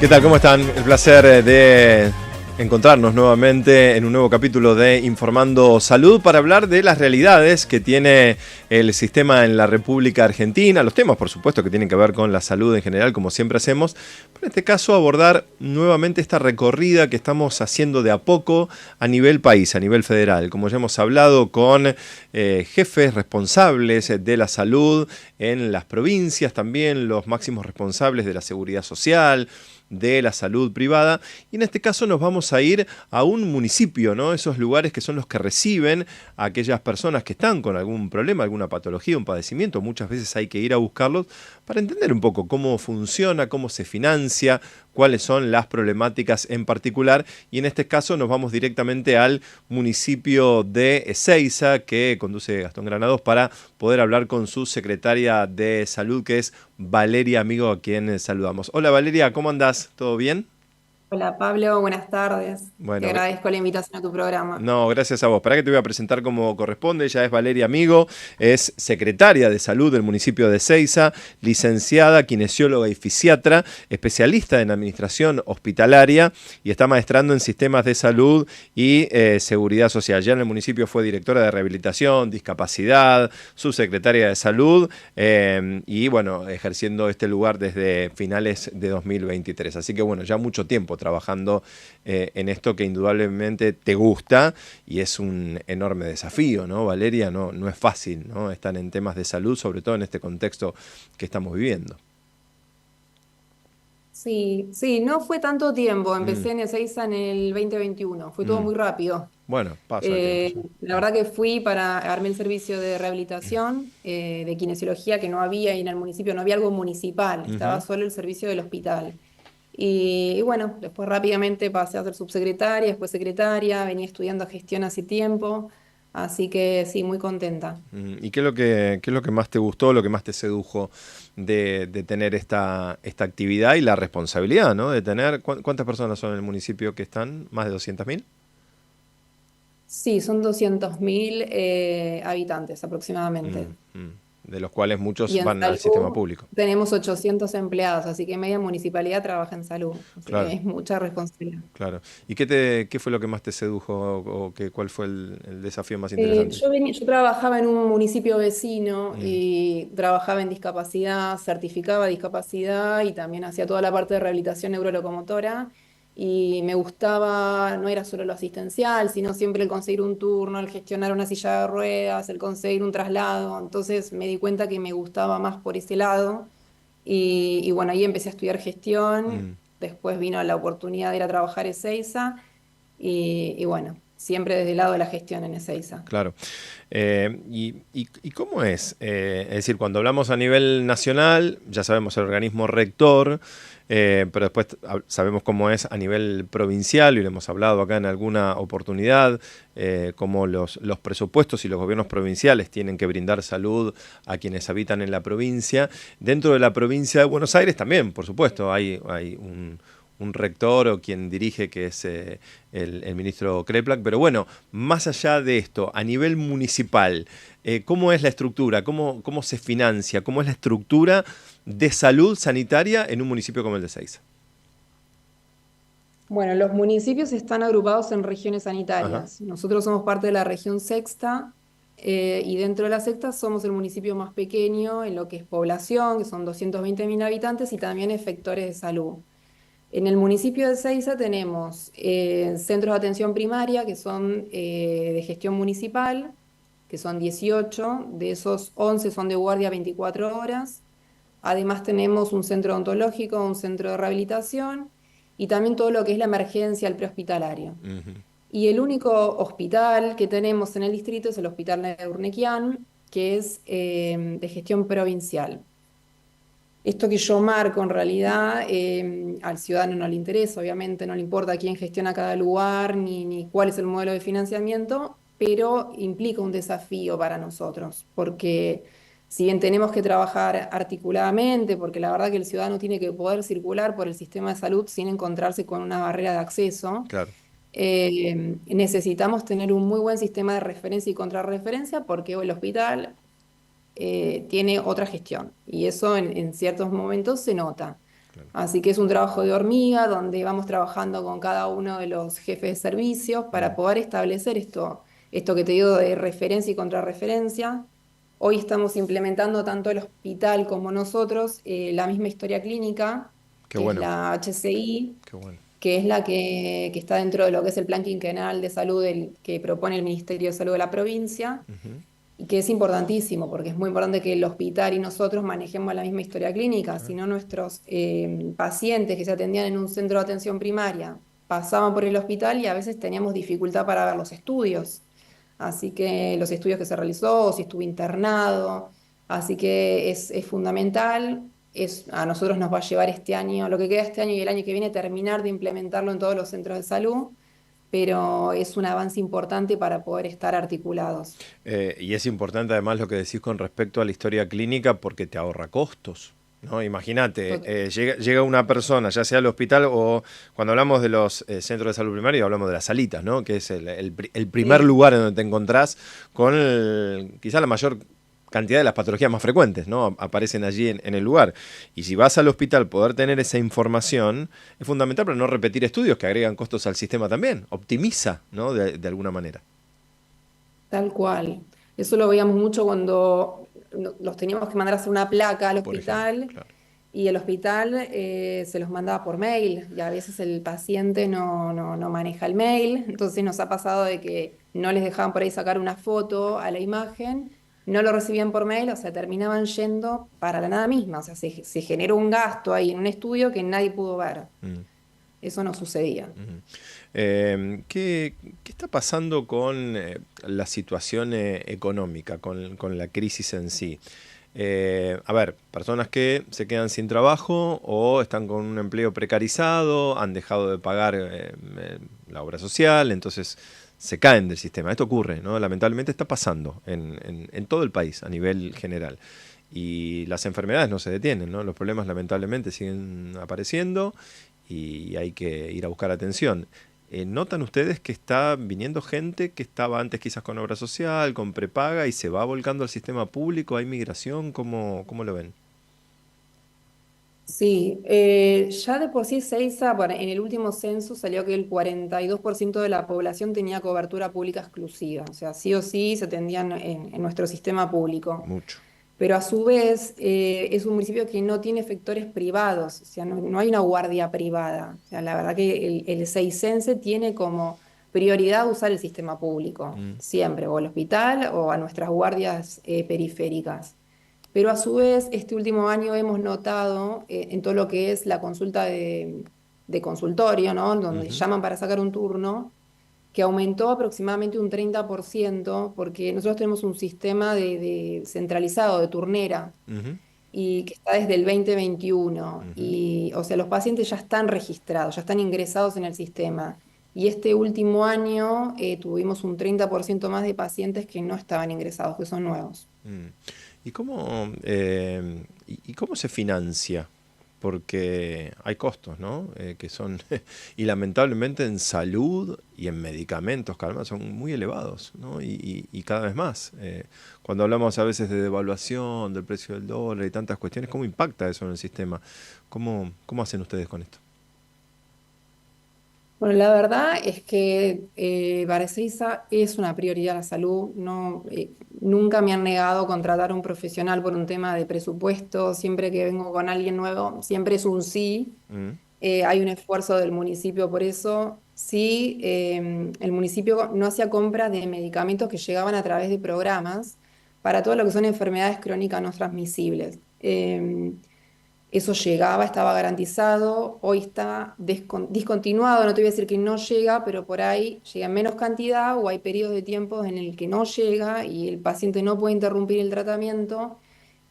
¿Qué tal? ¿Cómo están? El placer de encontrarnos nuevamente en un nuevo capítulo de Informando Salud para hablar de las realidades que tiene el sistema en la República Argentina, los temas, por supuesto, que tienen que ver con la salud en general, como siempre hacemos, pero en este caso abordar nuevamente esta recorrida que estamos haciendo de a poco a nivel país, a nivel federal, como ya hemos hablado con jefes responsables de la salud en las provincias, también los máximos responsables de la seguridad social, de la salud privada, y en este caso nos vamos a ir a un municipio, ¿no? Esos lugares que son los que reciben a aquellas personas que están con algún problema, alguna patología, un padecimiento. Muchas veces hay que ir a buscarlos para entender un poco cómo funciona, cómo se financia, cuáles son las problemáticas en particular, y en este caso nos vamos directamente al municipio de Ezeiza, que conduce Gastón Granados, para poder hablar con su secretaria de salud, que es Valeria Amigo, a quien saludamos. Hola Valeria, ¿cómo andás? ¿Todo bien? Hola Pablo, buenas tardes. Te Bueno, agradezco la invitación a tu programa. no, gracias a vos. Para que te voy a presentar como corresponde. Ella es Valeria Amigo, es secretaria de salud del municipio de Ezeiza, licenciada, kinesióloga y fisiatra, especialista en administración hospitalaria y está maestrando en sistemas de salud y seguridad social. Ya en el municipio fue directora de rehabilitación, discapacidad, subsecretaria de salud y bueno, ejerciendo este lugar desde finales de 2023. Así que bueno, ya mucho tiempo trabajando en esto que indudablemente te gusta y es un enorme desafío, ¿no, Valeria? No, no es fácil, ¿no? Estar en temas de salud, sobre todo en este contexto que estamos viviendo. Sí, sí, no fue tanto tiempo. Mm, Empecé en Ezeiza en el 2021. Fue todo mm. muy rápido. Bueno, pasa el tiempo, sí. La verdad que fui para darme el servicio de rehabilitación, de kinesiología, que no había y en el municipio no había algo municipal, estaba Ujú. solo el servicio del hospital. Y bueno, después rápidamente pasé a ser subsecretaria, después secretaria, venía estudiando gestión hace tiempo, así que sí, muy contenta. ¿Y qué es lo que más te gustó, lo que más te sedujo de tener esta actividad y la responsabilidad, ¿no? De tener, ¿cuántas personas son en el municipio que están? ¿Más de 200.000? Sí, son 200.000 habitantes aproximadamente. De los cuales Y muchos en van al sistema salud público. tenemos 800 empleados, así que media municipalidad trabaja en salud. Así que Claro. es mucha responsabilidad. Claro. ¿Y qué fue lo que más te sedujo o cuál fue el desafío más interesante? Yo trabajaba en un municipio vecino Mm, y trabajaba en discapacidad, certificaba discapacidad y también hacía toda la parte de rehabilitación neurolocomotora. Y me gustaba, no era solo lo asistencial, sino siempre el conseguir un turno, el gestionar una silla de ruedas, el conseguir un traslado. Entonces me di cuenta que me gustaba más por ese lado. Y bueno, ahí empecé a estudiar gestión. mm, Después vino la oportunidad de ir a trabajar en Ezeiza. Y bueno, siempre desde el lado de la gestión en Ezeiza. claro. ¿Y cómo es? Es decir, cuando hablamos a nivel nacional, ya sabemos el organismo rector, pero después sabemos cómo es a nivel provincial, y lo hemos hablado acá en alguna oportunidad, cómo los presupuestos y los gobiernos provinciales tienen que brindar salud a quienes habitan en la provincia. Dentro de la provincia de Buenos Aires también, por supuesto, hay un rector o quien dirige, que es el ministro Kreplak. Pero bueno, más allá de esto, a nivel municipal, ¿cómo es la estructura? ¿Cómo se financia? ¿Cómo es la estructura de salud sanitaria en un municipio como el de Ezeiza? Bueno, los municipios están agrupados en regiones Ajá. sanitarias. Nosotros somos parte de la región sexta y dentro de la sexta somos el municipio más pequeño en lo que es población, que son 220.000 habitantes y también efectores de salud. En el municipio de Ezeiza tenemos centros de atención primaria que son de gestión municipal, que son 18, de esos 11 son de guardia 24 horas. Además tenemos un centro odontológico, un centro de rehabilitación y también todo lo que es la emergencia, el prehospitalario. Ujú. Y el único hospital que tenemos en el distrito es el Hospital Urnequian, que es de gestión provincial. Esto que yo marco en realidad al ciudadano no le interesa, obviamente no le importa quién gestiona cada lugar ni cuál es el modelo de financiamiento, pero implica un desafío para nosotros, porque si bien tenemos que trabajar articuladamente, porque la verdad que el ciudadano tiene que poder circular por el sistema de salud sin encontrarse con una barrera de acceso, Claro. necesitamos tener un muy buen sistema de referencia y contrarreferencia porque el hospital tiene otra gestión y eso en ciertos momentos se nota. claro. Así que es un trabajo de hormiga donde vamos trabajando con cada uno de los jefes de servicios para Mm, poder establecer esto que te digo de referencia y contrarreferencia. Hoy estamos implementando tanto el hospital como nosotros la misma historia clínica, qué que es bueno, la HCI, qué bueno. que es la que está dentro de lo que es el Plan Quinquenal de Salud que propone el Ministerio de Salud de la provincia Ujú, y que es importantísimo, porque es muy importante que el hospital y nosotros manejemos la misma historia clínica, si claro. no nuestros pacientes que se atendían en un centro de atención primaria pasaban por el hospital y a veces teníamos dificultad para ver los estudios, así que los estudios que se realizó, o si estuvo internado, así que es fundamental. A nosotros nos va a llevar este año, lo que queda este año y el año que viene, terminar de implementarlo en todos los centros de salud, pero es un avance importante para poder estar articulados. Y es importante además lo que decís con respecto a la historia clínica porque te ahorra costos, ¿no? Imagínate, llega una persona, ya sea al hospital o cuando hablamos de los centros de salud primaria, hablamos de las salitas, ¿no? Que es el primer Sí, lugar en donde te encontrás con quizá la mayor cantidad de las patologías más frecuentes, ¿no? Aparecen allí en el lugar. Y si vas al hospital, poder tener esa información es fundamental para no repetir estudios que agregan costos al sistema también. Optimiza, ¿no? De alguna manera. tal cual. Eso lo veíamos mucho cuando los teníamos que mandar a hacer una placa al Por ejemplo, hospital claro. y el hospital se los mandaba por mail y a veces el paciente no maneja el mail. Entonces nos ha pasado de que no les dejaban por ahí sacar una foto a la imagen, no lo recibían por mail, o sea, terminaban yendo para la nada misma. O sea, se generó un gasto ahí en un estudio que nadie pudo ver. Mm, Eso no sucedía. mm. ¿Qué está pasando con la situación económica, con la crisis en sí? A ver, personas que se quedan sin trabajo o están con un empleo precarizado, han dejado de pagar la obra social, entonces se caen del sistema. Esto ocurre, ¿no? Lamentablemente está pasando en todo el país a nivel general. Y las enfermedades no se detienen, ¿no? Los problemas lamentablemente siguen apareciendo y hay que ir a buscar atención. ¿Notan ustedes que está viniendo gente que estaba antes quizás con obra social, con prepaga y se va volcando al sistema público? ¿Hay migración? ¿Cómo lo ven? Sí, ya de por sí Seiza, bueno, en el último censo salió que el 42% de la población tenía cobertura pública exclusiva, o sea, sí o sí se atendían en nuestro sistema público. Mucho. Pero a su vez es un municipio que no tiene efectores privados, o sea, no hay una guardia privada. O sea, la verdad que el seisense tiene como prioridad usar el sistema público, Mm, siempre, o el hospital o a nuestras guardias periféricas. Pero a su vez, este último año hemos notado en todo lo que es la consulta de consultorio, ¿no? Donde ujú, llaman para sacar un turno, que aumentó aproximadamente un 30%, porque nosotros tenemos un sistema de centralizado de turnera ujú, y que está desde el 2021. ujú. Y, o sea, los pacientes ya están registrados, ya están ingresados en el sistema. Y este último año tuvimos un 30% más de pacientes que no estaban ingresados, que son nuevos. Mm. ¿Y cómo se financia? Porque hay costos, ¿no? Que son, y lamentablemente en salud y en medicamentos, calma, son muy elevados, ¿no? Y cada vez más. Cuando hablamos a veces de devaluación, del precio del dólar y tantas cuestiones, ¿cómo impacta eso en el sistema? ¿Cómo hacen ustedes con esto? Bueno, la verdad es que para Ezeiza es una prioridad la salud. No, nunca me han negado contratar a un profesional por un tema de presupuesto. Siempre que vengo con alguien nuevo, siempre es un sí. Mm, Hay un esfuerzo del municipio por eso. Sí, el municipio no hacía compras de medicamentos que llegaban a través de programas para todo lo que son enfermedades crónicas no transmisibles. Eso llegaba, estaba garantizado, hoy está discontinuado, no te voy a decir que no llega, pero por ahí llega en menos cantidad o hay periodos de tiempo en el que no llega y el paciente no puede interrumpir el tratamiento.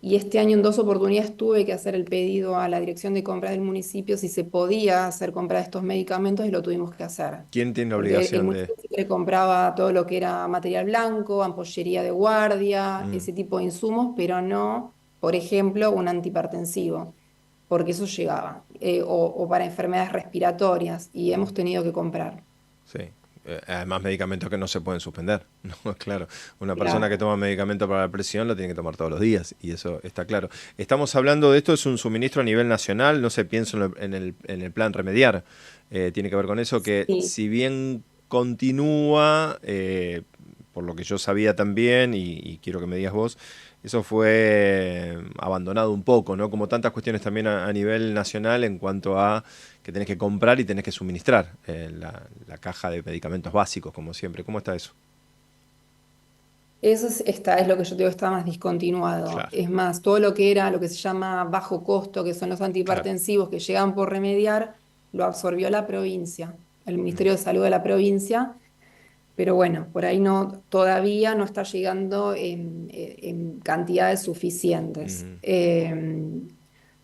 Y este año en dos oportunidades tuve que hacer el pedido a la dirección de compras del municipio si se podía hacer compra de estos medicamentos y lo tuvimos que hacer. ¿Quién tiene la Porque el obligación de...? municipio siempre compraba todo lo que era material blanco, ampollería de guardia, Mm, ese tipo de insumos, pero no, por ejemplo, un antihipertensivo porque eso llegaba, o para enfermedades respiratorias y hemos tenido que comprar. sí. Además, medicamentos que no se pueden suspender, ¿no? Claro, una persona que Claro. toma medicamento para la presión lo tiene que tomar todos los días, y eso está claro. Estamos hablando de esto, es un suministro a nivel nacional, no se piensa en el plan remediar. Tiene que ver con eso, que Sí. si bien continúa, por lo que yo sabía también, y quiero que me digas vos, eso fue abandonado un poco, ¿no? Como tantas cuestiones también a nivel nacional en cuanto a que tenés que comprar y tenés que suministrar la caja de medicamentos básicos, como siempre. ¿Cómo está eso? Es lo que yo te digo, está más discontinuado. Claro, Es más, todo lo que era lo que se llama bajo costo, que son los claro. antihipertensivos que llegan por remediar, lo absorbió la provincia, el Mm, Ministerio de Salud de la provincia. Pero bueno, por ahí no, todavía no está llegando en cantidades suficientes. mm,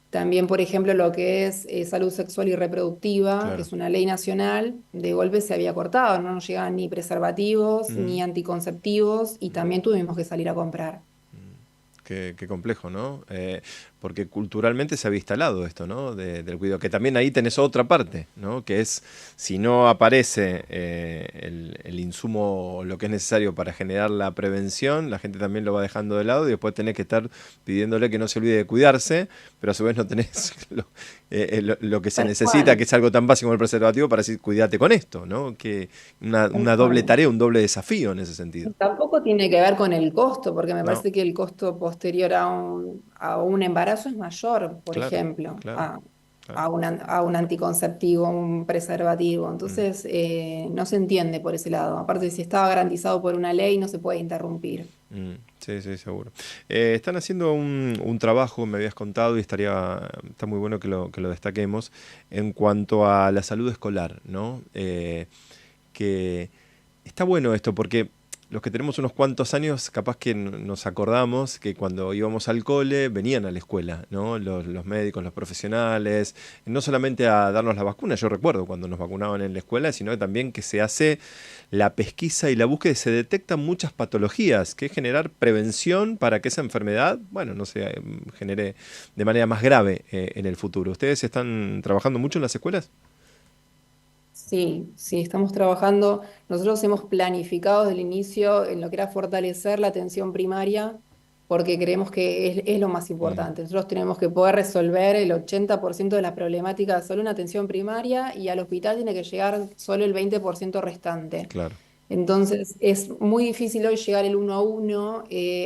También, por ejemplo, lo que es salud sexual y reproductiva, que claro. es una ley nacional, de golpe se había cortado, no nos llegaban ni preservativos Mm, ni anticonceptivos y mm. también tuvimos que salir a comprar. Qué complejo, ¿no? Porque culturalmente se había instalado esto, ¿no? Del cuidado. Que también ahí tenés otra parte, ¿no? Que es, si no aparece el insumo, o lo que es necesario para generar la prevención, la gente también lo va dejando de lado y después tenés que estar pidiéndole que no se olvide de cuidarse, pero a su vez no tenés lo que se Tal necesita, que cual, es algo tan básico como el preservativo, para decir, cuídate con esto, ¿no? Que tal una doble cual. tarea, un doble desafío en ese sentido. Tampoco tiene que ver con el costo, porque me No, parece que el costo posterior a un embarazo es mayor, por claro, ejemplo, claro, a, claro. a un anticonceptivo, un preservativo. Mm. Entonces, no se entiende por ese lado. Aparte, si estaba garantizado por una ley, no se puede interrumpir. Sí, sí, seguro. Están haciendo un trabajo, me habías contado, y está muy bueno que lo destaquemos, en cuanto a la salud escolar, ¿no? Que está bueno esto, porque los que tenemos unos cuantos años, capaz que nos acordamos que cuando íbamos al cole venían a la escuela, ¿no? Los médicos, los profesionales, no solamente a darnos la vacuna, yo recuerdo cuando nos vacunaban en la escuela, sino que también que se hace la pesquisa y la búsqueda y se detectan muchas patologías, que es generar prevención para que esa enfermedad, bueno, no se genere de manera más grave en el futuro. ¿Ustedes están trabajando mucho en las escuelas? Sí, sí, estamos trabajando. Nosotros hemos planificado desde el inicio en lo que era fortalecer la atención primaria, porque creemos que es lo más Mm, importante. Nosotros tenemos que poder resolver el 80% de la problemática solo en atención primaria y al hospital tiene que llegar solo el 20% restante. claro. Entonces, es muy difícil hoy llegar el uno a uno,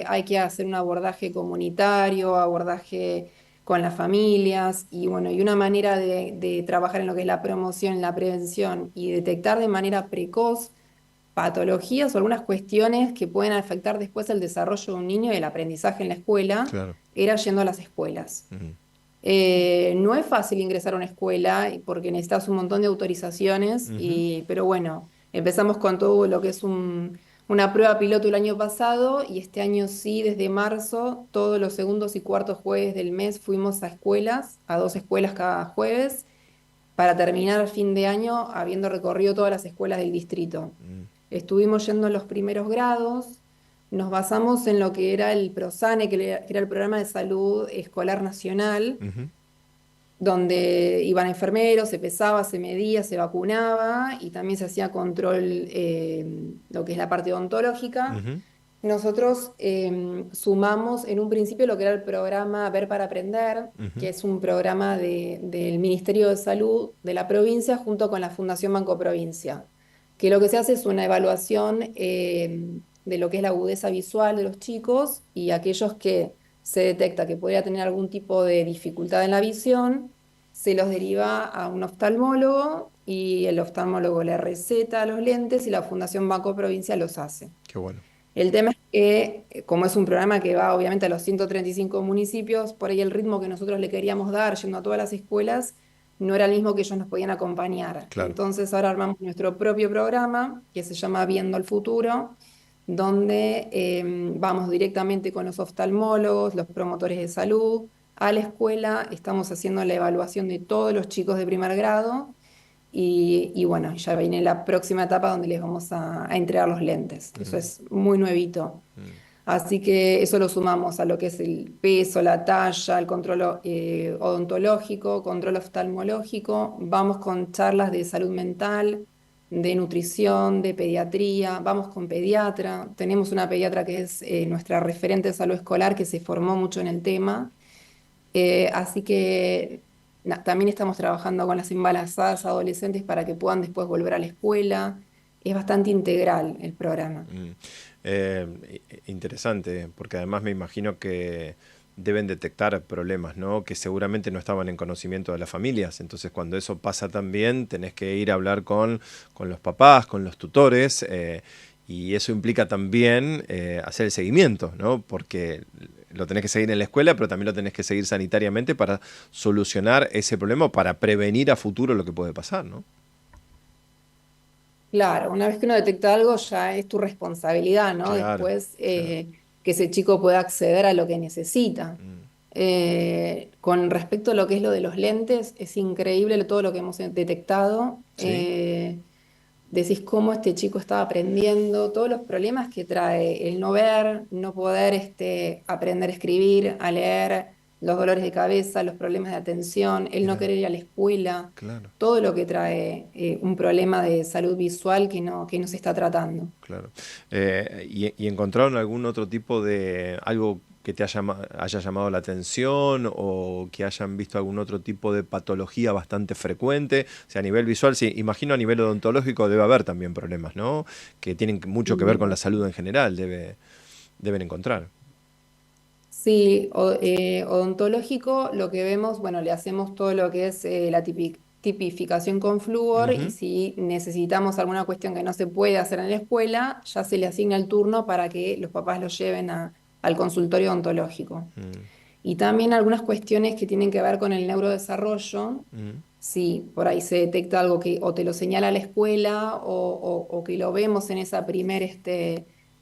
hay que hacer un abordaje comunitario, abordaje con las familias y bueno, y una manera de trabajar en lo que es la promoción, la prevención y detectar de manera precoz patologías o algunas cuestiones que pueden afectar después el desarrollo de un niño y el aprendizaje en la escuela, Claro. era yendo a las escuelas. Ujú, No es fácil ingresar a una escuela porque necesitas un montón de autorizaciones, ujú, pero bueno, empezamos con todo lo que es una prueba piloto el año pasado y este año sí, desde marzo, todos los segundos y cuartos jueves del mes fuimos a escuelas, a 2 escuelas cada jueves, para terminar a fin de año habiendo recorrido todas las escuelas del distrito. mm, Estuvimos yendo en los primeros grados, nos basamos en lo que era el PROSANE, que era el Programa de Salud Escolar Nacional, ujú, donde iban enfermeros, se pesaba, se medía, se vacunaba y también se hacía control, lo que es la parte odontológica. ujú, Nosotros sumamos en un principio lo que era el programa Ver para Aprender, ujú, que es un programa del Ministerio de Salud de la provincia junto con la Fundación Banco Provincia, que lo que se hace es una evaluación de lo que es la agudeza visual de los chicos y aquellos que se detecta que podría tener algún tipo de dificultad en la visión, se los deriva a un oftalmólogo y el oftalmólogo le receta los lentes y la Fundación Banco Provincia los hace. qué bueno. El tema es que, como es un programa que va obviamente a los 135 municipios, por ahí el ritmo que nosotros le queríamos dar yendo a todas las escuelas no era el mismo que ellos nos podían acompañar. Claro. Entonces ahora armamos nuestro propio programa que se llama Viendo el Futuro, donde vamos directamente con los oftalmólogos, los promotores de salud, a la escuela, estamos haciendo la evaluación de todos los chicos de primer grado y bueno, ya viene la próxima etapa donde les vamos a entregar los lentes. Eso Ujú, es muy nuevito. mm, Así que eso lo sumamos a lo que es el peso, la talla, el control odontológico, control oftalmológico. Vamos con charlas de salud mental, de nutrición, de pediatría, vamos con pediatra, tenemos una pediatra que es nuestra referente de salud escolar que se formó mucho en el tema. Así que también estamos trabajando con las embarazadas adolescentes para que puedan después volver a la escuela. Es bastante integral el programa. Mm. Interesante, porque además me imagino que deben detectar problemas, ¿no? Que seguramente no estaban en conocimiento de las familias. Entonces, cuando eso pasa también, tenés que ir a hablar con los papás, con los tutores, y eso implica también hacer el seguimiento, ¿no? Porque lo tenés que seguir en la escuela, pero también lo tenés que seguir sanitariamente para solucionar ese problema, para prevenir a futuro lo que puede pasar, ¿no? Claro, una vez que uno detecta algo ya es tu responsabilidad, ¿no? Claro, Después claro. que ese chico pueda acceder a lo que necesita. Mm, Con respecto a lo que es lo de los lentes, es increíble todo lo que hemos detectado. ¿sí? Decís cómo este chico estaba aprendiendo, todos los problemas que trae el no ver, no poder aprender a escribir, a leer, los dolores de cabeza, los problemas de atención, el no Mira, querer ir a la escuela, claro. todo lo que trae un problema de salud visual que no se está tratando. Claro. ¿Y encontraron algún otro tipo de algo que te haya llamado la atención o que hayan visto algún otro tipo de patología bastante frecuente? O sea, a nivel visual, sí, imagino a nivel odontológico debe haber también problemas, ¿no? Que tienen mucho que ver con la Mm. salud en general, deben encontrar. Sí, odontológico, lo que vemos, bueno, le hacemos todo lo que es la tipificación con flúor y Ujú. si necesitamos alguna cuestión que no se puede hacer en la escuela, ya se le asigna el turno para que los papás lo lleven al consultorio odontológico. Mm, Y también algunas cuestiones que tienen que ver con el neurodesarrollo, mm, si por ahí se detecta algo que o te lo señala la escuela o que lo vemos en esa primer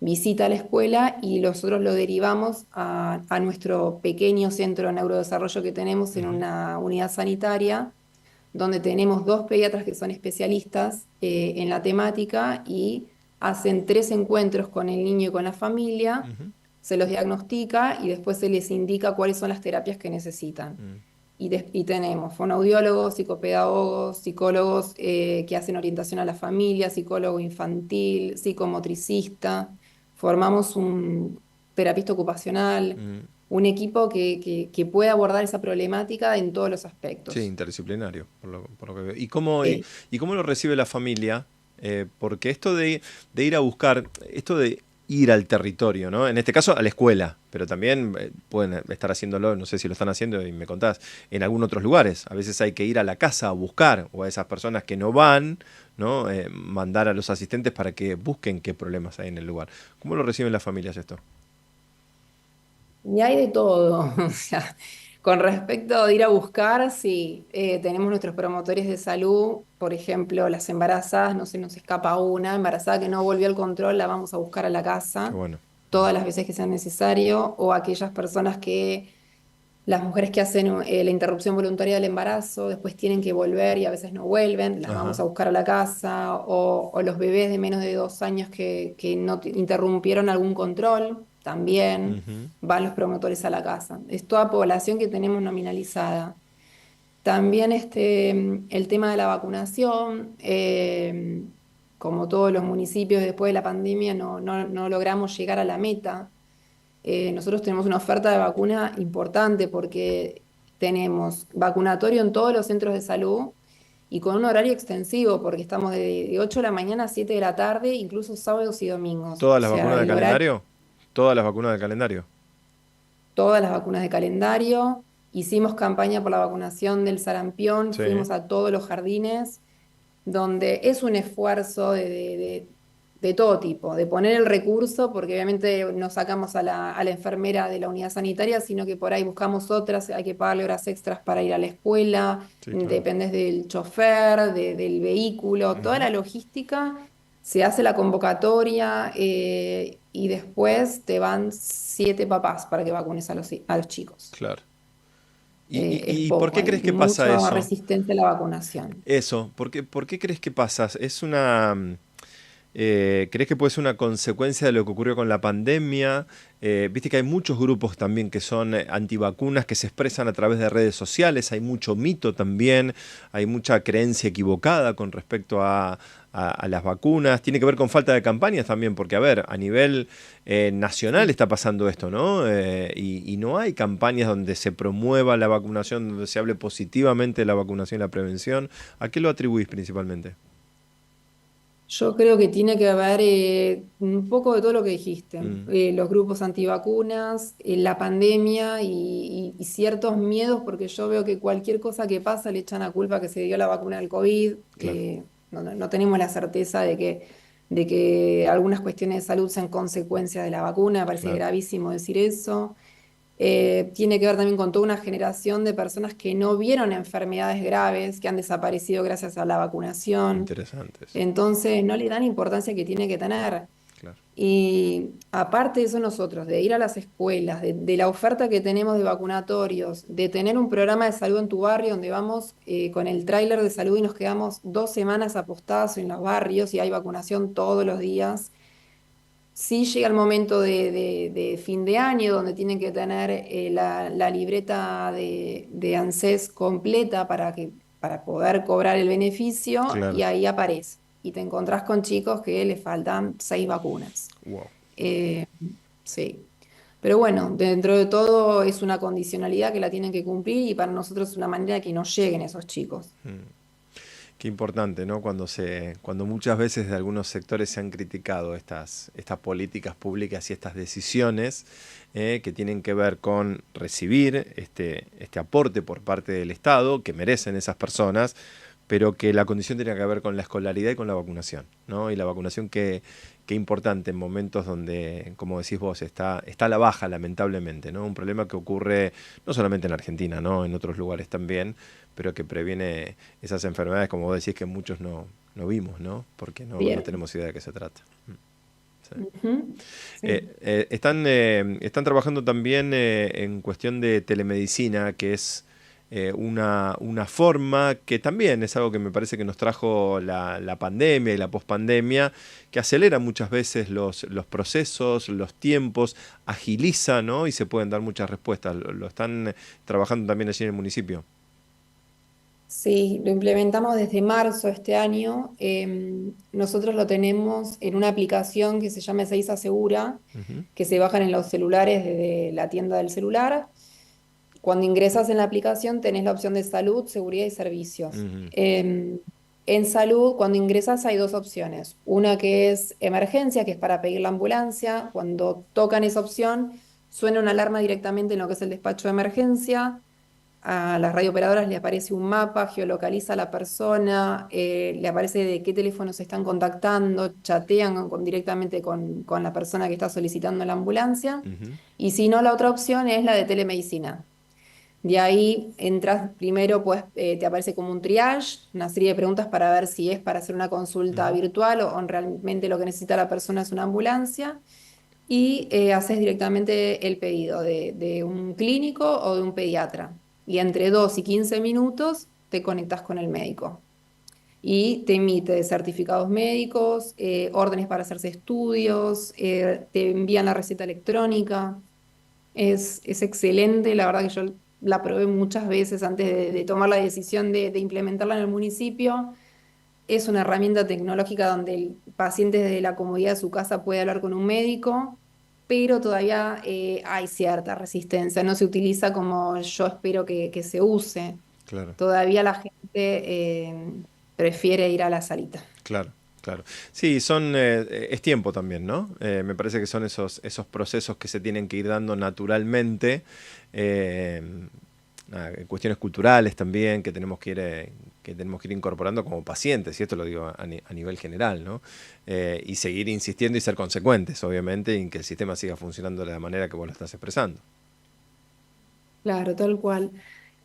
visita a la escuela y nosotros lo derivamos a nuestro pequeño centro de neurodesarrollo que tenemos en ujú, una unidad sanitaria, donde tenemos dos pediatras que son especialistas en la temática y hacen 3 encuentros con el niño y con la familia, ujú, se los diagnostica y después se les indica cuáles son las terapias que necesitan. mm. Y tenemos fonoaudiólogos, psicopedagogos, psicólogos que hacen orientación a la familia, psicólogo infantil, psicomotricista. Formamos un terapista ocupacional, Mm. un equipo que pueda abordar esa problemática en todos los Sí, aspectos. interdisciplinario, por lo que veo. Eh, Y cómo lo recibe la familia? Porque esto de ir a buscar, esto de ir al territorio, ¿no? En este caso a la escuela, pero también pueden estar haciéndolo, no sé si lo están haciendo y me contás, en algunos otros lugares. A veces hay que ir a la casa a buscar, o a esas personas que no van, ¿no? Mandar a los asistentes para que busquen qué problemas hay en el lugar. ¿Cómo lo reciben las familias esto? Y hay de todo. O sea, con respecto a ir a buscar, sí, tenemos nuestros promotores de salud, por ejemplo, las embarazadas, no se nos escapa una, embarazada que no volvió al control, la vamos a buscar a la Qué casa bueno. todas las veces que sea necesario, o aquellas personas las mujeres que hacen la interrupción voluntaria del embarazo, después tienen que volver y a veces no vuelven, las vamos Ajá. a buscar a la casa, o los bebés de menos de 2 años que no interrumpieron algún control, también Ujú. van los promotores a la casa. Es toda población que tenemos nominalizada. También el tema de la vacunación, como todos los municipios después de la pandemia no logramos llegar a la meta. Nosotros tenemos una oferta de vacuna importante porque tenemos vacunatorio en todos los centros de salud y con un horario extensivo porque estamos de 8 de la mañana a 7 de la tarde, incluso sábados y domingos. ¿Todas O las sea, vacunas de el horario, calendario? ¿Todas las vacunas de calendario? todas las vacunas de calendario. Hicimos campaña por la vacunación del sarampión, Sí. fuimos a todos los jardines donde es un esfuerzo de todo tipo, de poner el recurso, porque obviamente no sacamos a la enfermera de la unidad sanitaria, sino que por ahí buscamos otras, hay que pagarle horas extras para ir a la escuela, Sí, claro. dependes del chofer, del vehículo, toda Ujú. la logística, se hace la convocatoria y después te van 7 papás para que vacunes a los chicos. Claro. Es Y por poco, qué hay crees que pasa mucha eso? resistencia a la vacunación. Eso, por qué crees que pasa? Es una... ¿Crees que puede ser una consecuencia de lo que ocurrió con la pandemia? Viste que hay muchos grupos también que son antivacunas que se expresan a través de redes sociales, hay mucho mito también, hay mucha creencia equivocada con respecto a las vacunas. Tiene que ver con falta de campañas también, porque a ver, a nivel nacional Sí. está pasando esto, ¿no? Y no hay campañas donde se promueva la vacunación, donde se hable positivamente de la vacunación y la prevención. ¿A qué lo atribuís principalmente? Yo creo que tiene que haber un poco de todo lo que dijiste. Mm, Los grupos antivacunas, la pandemia y ciertos miedos, porque yo veo que cualquier cosa que pasa le echan la culpa que se dio la vacuna del COVID. claro, No tenemos la certeza de que algunas cuestiones de salud sean consecuencia de la vacuna. Me parece claro, gravísimo decir eso. Tiene que ver también con toda una generación de personas que no vieron enfermedades graves, que han desaparecido gracias a la vacunación. interesante eso. Entonces no le dan importancia que tiene que tener. Claro. Y aparte de eso nosotros, de ir a las escuelas, de la oferta que tenemos de vacunatorios, de tener un programa de salud en tu barrio donde vamos con el tráiler de salud y nos quedamos 2 semanas apostados en los barrios y hay vacunación todos los días. Sí llega el momento de fin de año donde tienen que tener la libreta de ANSES completa para poder cobrar el beneficio y Claro. ahí aparece. Y te encontrás con chicos que les faltan 6 vacunas. Wow. Eh, sí. Pero bueno, dentro de todo es una condicionalidad que la tienen que cumplir y para nosotros es una manera de que no lleguen esos chicos. Qué importante, ¿no? Cuando muchas veces de algunos sectores se han criticado estas políticas públicas y estas decisiones que tienen que ver con recibir este aporte por parte del Estado que merecen esas personas, pero que la condición tiene que ver con la escolaridad y con la vacunación, ¿no? Y la vacunación que importante en momentos donde, como decís vos, está a la baja, lamentablemente, ¿no? Un problema que ocurre no solamente en Argentina, ¿no? En otros lugares también, pero que previene esas enfermedades, como vos decís, que muchos no vimos, ¿no? Porque no Bien. tenemos idea de qué se trata. Sí. Ujú. Sí. Están trabajando también en cuestión de telemedicina, que es una forma que también es algo que me parece que nos trajo la pandemia y la pospandemia, que acelera muchas veces los procesos, los tiempos, agiliza, ¿no? Y se pueden dar muchas respuestas. Lo están trabajando también allí en el municipio. Sí, lo implementamos desde marzo de este año. Nosotros lo tenemos en una aplicación que se llama Ezeiza Segura, Ujú, que se bajan en los celulares desde la tienda del celular. Cuando ingresas en la aplicación tenés la opción de salud, seguridad y servicios. ujú, En salud, cuando ingresas hay dos opciones. Una que es emergencia, que es para pedir la ambulancia. Cuando tocan esa opción, suena una alarma directamente en lo que es el despacho de emergencia. A las radiooperadoras le aparece un mapa, geolocaliza a la persona, le aparece de qué teléfonos se están contactando, chatean directamente con la persona que está solicitando la ambulancia. ujú. Y si no, la otra opción es la de telemedicina. De ahí entras primero, pues te aparece como un triage, una serie de preguntas para ver si es para hacer una consulta Ujú. virtual o realmente lo que necesita la persona es una ambulancia. Y haces directamente el pedido de un clínico o de un pediatra. Y entre 2 y 15 minutos te conectas con el médico. Y te emite certificados médicos, órdenes para hacerse estudios, te envían la receta electrónica. Es excelente, la verdad que yo la probé muchas veces antes de tomar la decisión de implementarla en el municipio. Es una herramienta tecnológica donde el paciente desde la comodidad de su casa puede hablar con un médico, pero todavía hay cierta resistencia, no se utiliza como yo espero que se use. Claro. Todavía la gente prefiere ir a la salita. Claro, claro. Sí, es tiempo también, ¿no? Me parece que son esos procesos que se tienen que ir dando naturalmente, eh, cuestiones culturales también que tenemos que ir incorporando como pacientes, y esto lo digo a nivel general, ¿no? Y seguir insistiendo y ser consecuentes, obviamente, en que el sistema siga funcionando de la manera que vos lo estás expresando. Claro, tal cual.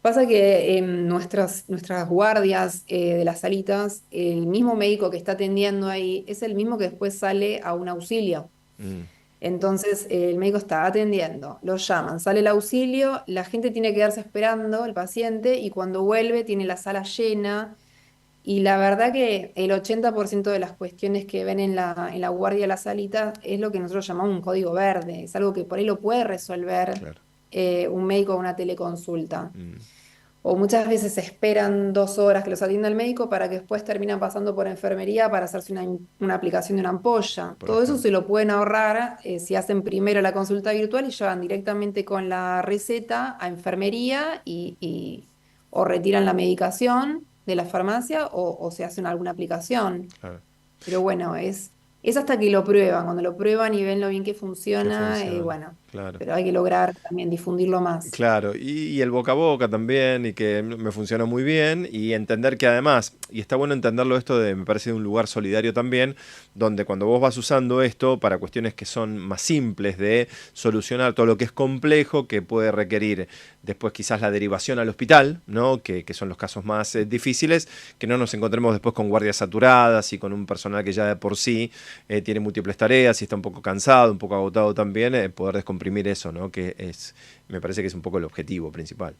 Pasa que en nuestras guardias de las salitas, el mismo médico que está atendiendo ahí es el mismo que después sale a un auxilio. Mm, Entonces el médico está atendiendo, lo llaman, sale el auxilio, la gente tiene que quedarse esperando, el paciente, y cuando vuelve tiene la sala llena. Y la verdad que el 80% de las cuestiones que ven en la guardia de la salita es lo que nosotros llamamos un código verde. Es algo que por ahí lo puede resolver Claro. un médico o una teleconsulta. Mm, O muchas veces esperan 2 horas que los atienda el médico para que después terminan pasando por enfermería para hacerse una aplicación de una ampolla. por Todo eso ejemplo. se lo pueden ahorrar si hacen primero la consulta virtual y llevan directamente con la receta a enfermería o retiran la medicación de la farmacia o se hacen alguna aplicación. Claro. Pero bueno, es hasta que lo prueban. Cuando lo prueban y ven lo bien que Que funciona, funcione. bueno, Claro. pero hay que lograr también difundirlo más. Claro, y el boca a boca también, y que me funciona muy bien, y entender que además, y está bueno entenderlo esto de, me parece, de un lugar solidario también, donde cuando vos vas usando esto para cuestiones que son más simples de solucionar todo lo que es complejo, que puede requerir después quizás la derivación al hospital, ¿no? Que son los casos más difíciles, que no nos encontremos después con guardias saturadas y con un personal que ya de por sí tiene múltiples tareas y está un poco cansado, un poco agotado también, poder descomprimir eso, ¿no? Que es, me parece que es un poco el objetivo principal.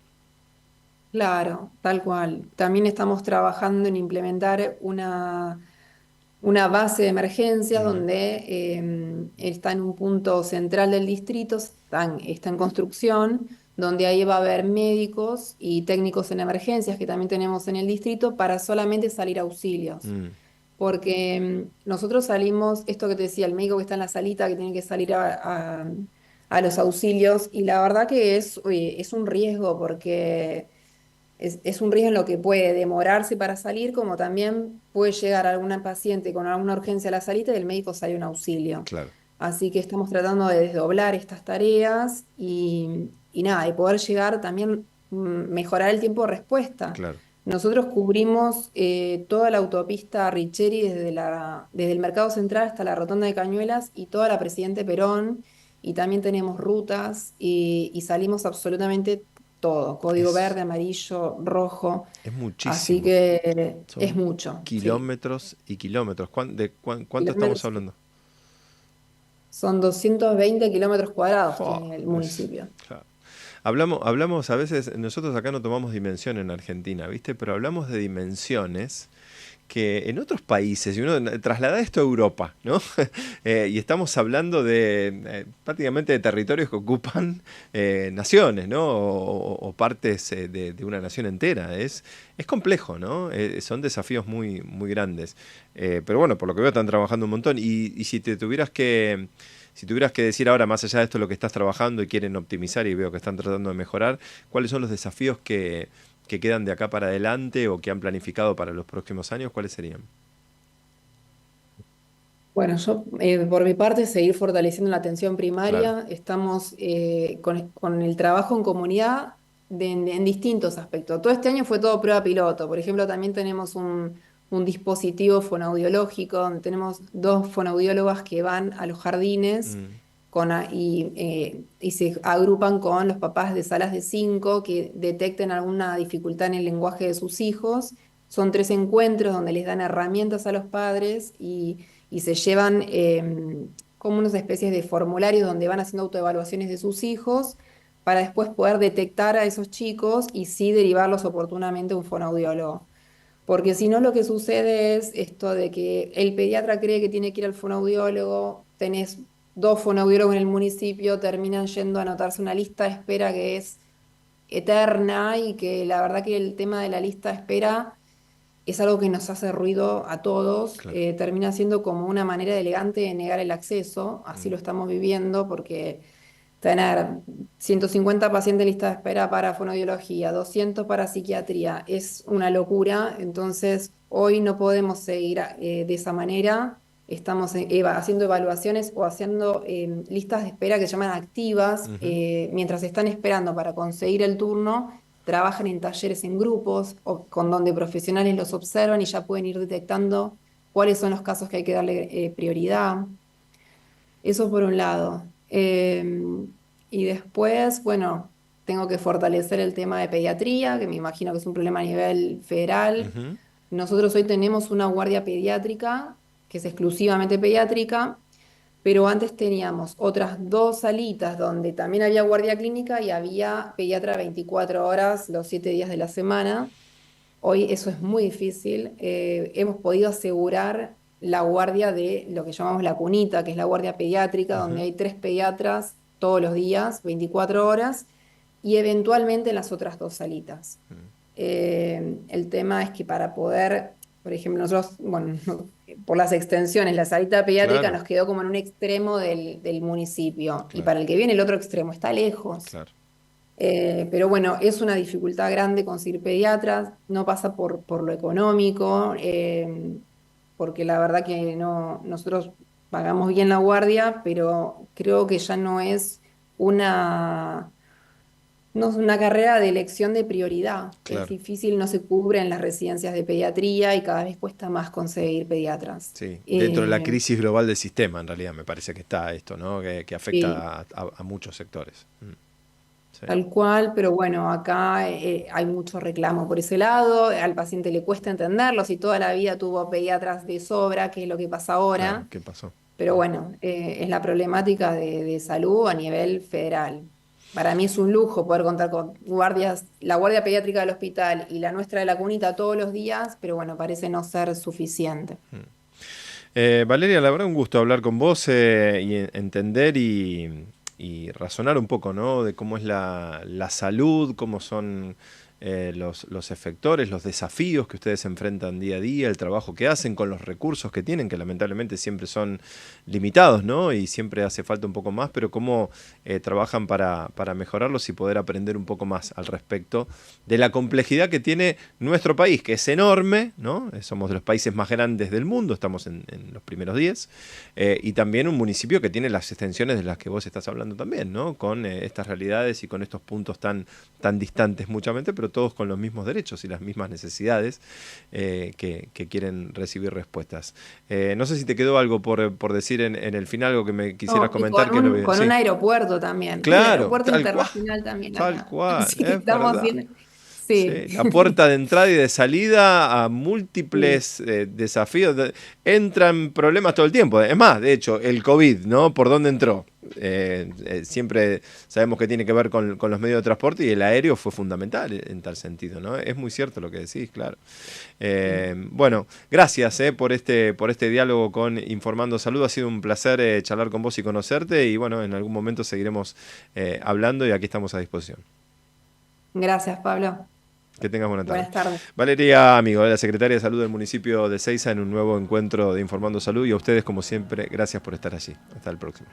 Claro, tal cual. También estamos trabajando en implementar una base de emergencias Ujú. donde está en un punto central del distrito, está en construcción, donde ahí va a haber médicos y técnicos en emergencias que también tenemos en el distrito para solamente salir a auxilios. Mm, Porque nosotros salimos, esto que te decía, el médico que está en la salita, que tiene que salir a los auxilios, y la verdad que es un riesgo porque es un riesgo en lo que puede demorarse para salir, como también puede llegar alguna paciente con alguna urgencia a la salita y el médico sale un auxilio. claro, Así que estamos tratando de desdoblar estas tareas y nada, y poder llegar también, mejorar el tiempo de respuesta. claro. Nosotros cubrimos toda la autopista Richeri desde el Mercado Central hasta la Rotonda de Cañuelas y toda la Presidente Perón, y también tenemos rutas y salimos absolutamente todo, código Es, verde, amarillo, rojo, es así muchísimo. que es Son mucho, sí. kilómetros y kilómetros. ¿Cuánto estamos Kilómetros, hablando? son 220 kilómetros cuadrados Fua, tiene el es- municipio. claro. Hablamos a veces, nosotros acá no tomamos dimensión en Argentina, ¿viste? Pero hablamos de dimensiones que en otros países, y uno traslada esto a Europa, ¿no? Y estamos hablando de prácticamente de territorios que ocupan naciones, ¿no? O partes de una nación entera. Es complejo, ¿no? Son desafíos muy, muy grandes. Pero bueno, por lo que veo están trabajando un montón. Y si tuvieras que decir ahora, más allá de esto, lo que estás trabajando y quieren optimizar y veo que están tratando de mejorar, ¿cuáles son los desafíos que quedan de acá para adelante o que han planificado para los próximos años? ¿Cuáles serían? Bueno, yo por mi parte seguir fortaleciendo la atención Claro. primaria. Estamos con el trabajo en comunidad en distintos aspectos. Todo este año fue todo prueba piloto. Por ejemplo, también tenemos un dispositivo fonoaudiológico donde tenemos 2 fonoaudiólogas que van a los jardines Mm, y se agrupan con los papás de salas de 5 que detecten alguna dificultad en el lenguaje de sus hijos. Son 3 encuentros donde les dan herramientas a los padres y se llevan como unas especies de formularios donde van haciendo autoevaluaciones de sus hijos para después poder detectar a esos chicos y sí derivarlos oportunamente a un fonoaudiólogo. Porque si no, lo que sucede es esto de que el pediatra cree que tiene que ir al fonoaudiólogo, tenés 2 fonoaudiólogos en el municipio, terminan yendo a anotarse una lista de espera que es eterna y que la verdad que el tema de la lista de espera es algo que nos hace ruido a todos, claro. termina siendo como una manera elegante de negar el acceso, así Mm, lo estamos viviendo, porque tener 150 pacientes en lista de espera para fonoaudiología, 200 para psiquiatría, es una locura, entonces hoy no podemos seguir de esa manera. Estamos haciendo evaluaciones o haciendo listas de espera que se llaman activas, ujú. mientras están esperando para conseguir el turno trabajan en talleres en grupos o con donde profesionales los observan y ya pueden ir detectando cuáles son los casos que hay que darle prioridad. Eso por un lado. Y después, bueno, tengo que fortalecer el tema de pediatría, que me imagino que es un problema a nivel federal. Ujú. Nosotros hoy tenemos una guardia pediátrica, que es exclusivamente pediátrica, pero antes teníamos otras 2 salitas donde también había guardia clínica y había pediatra 24 horas los 7 días de la semana. Hoy eso es muy difícil. Hemos podido asegurar la guardia de lo que llamamos la cunita, que es la guardia pediátrica, donde Ujú. hay 3 pediatras todos los días, 24 horas, y eventualmente en las otras 2 salitas. El tema es que para poder, por ejemplo, nosotros, bueno, por las extensiones, la salita pediátrica Claro, nos quedó como en un extremo del municipio, y claro, para el que viene el otro extremo está lejos. claro. Pero bueno, es una dificultad grande conseguir pediatras, no pasa por lo económico, porque la verdad que no, nosotros pagamos bien la guardia, pero creo que ya una, no es una carrera de elección de prioridad. Es Claro. difícil, no se cubre en las residencias de pediatría y cada vez cuesta más conseguir pediatras. Sí, dentro de la crisis global del sistema, en realidad, me parece que está esto, ¿no? Que Sí. afecta a muchos sectores. Sí, Tal cual, pero bueno, acá hay mucho reclamo por ese lado, al paciente le cuesta entenderlo, si toda la vida tuvo pediatras de sobra, que es lo que pasa claro, ahora, ¿qué pasó? pero bueno, es la problemática de salud a nivel federal. Para mí es un lujo poder contar con guardias, la guardia pediátrica del hospital y la nuestra de la cunita todos los días, pero bueno, parece no ser suficiente. Valeria, la verdad un gusto hablar con vos y entender y razonar un poco, ¿no? De cómo es la salud, cómo son los efectores, los desafíos que ustedes enfrentan día a día, el trabajo que hacen con los recursos que tienen, que lamentablemente siempre son limitados, ¿no? Y siempre hace falta un poco más, pero cómo trabajan para mejorarlos y poder aprender un poco más al respecto de la complejidad que tiene nuestro país, que es enorme, ¿no? Somos de los países más grandes del mundo, estamos en los primeros 10, y también un municipio que tiene las extensiones de las que vos estás hablando también, ¿no? Con estas realidades y con estos puntos tan distantes mutuamente, pero todos con los mismos derechos y las mismas necesidades que quieren recibir respuestas. No sé si te quedó algo por decir en el final, algo que me quisieras No, y comentar. Que lo, con un sí, aeropuerto también, el claro, aeropuerto internacional también tal acá. cual, Así que es estamos verdad. bien. Sí. Sí, la puerta de entrada y de salida a Sí. múltiples desafíos. Entran problemas todo el tiempo. Es más, de hecho, el COVID, ¿no? ¿Por dónde entró? Siempre sabemos que tiene que ver con los medios de transporte y el aéreo fue fundamental en tal sentido, ¿no? Es muy cierto lo que decís, claro. Bueno, gracias por este diálogo con Informando Salud. Ha sido un placer charlar con vos y conocerte y bueno, en algún momento seguiremos hablando y aquí estamos a disposición. Gracias, Pablo. Que tengas buena tarde. Buenas tardes. Valeria, amigo, la secretaria de Salud del municipio de Seiza en un nuevo encuentro de Informando Salud y a ustedes, como siempre, gracias por estar allí. Hasta el próximo.